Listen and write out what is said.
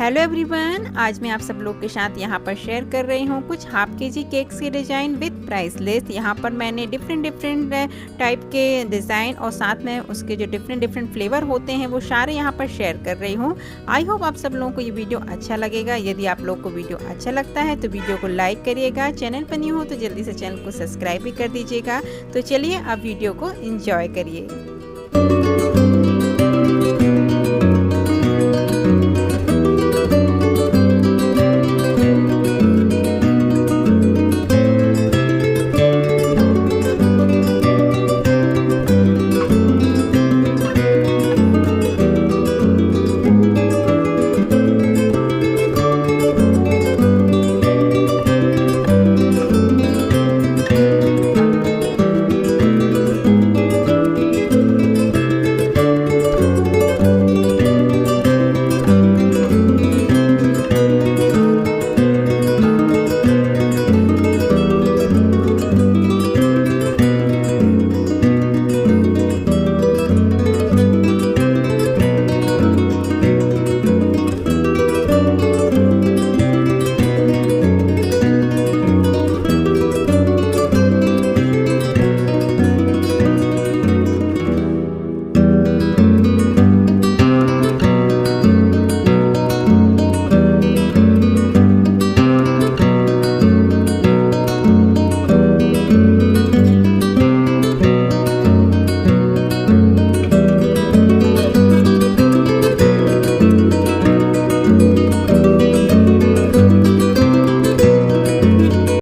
Hello everyone, आज मैं आप सब लोग के साथ यहाँ पर शेयर कर रही हूँ कुछ हाफ केजी केक्स के डिज़ाइन विद प्राइस लिस्ट। यहाँ पर मैंने डिफरेंट टाइप के डिज़ाइन और साथ में उसके जो डिफरेंट फ्लेवर होते हैं वो सारे यहाँ पर शेयर कर रही हूँ। आई होप आप सब लोगों को ये वीडियो अच्छा लगेगा। यदि आप लोग को वीडियो अच्छा लगता है तो वीडियो को लाइक करिएगा, चैनल पर न्यू हो तो जल्दी से चैनल को सब्सक्राइब भी कर दीजिएगा। तो चलिए आप वीडियो को एंजॉय करिए।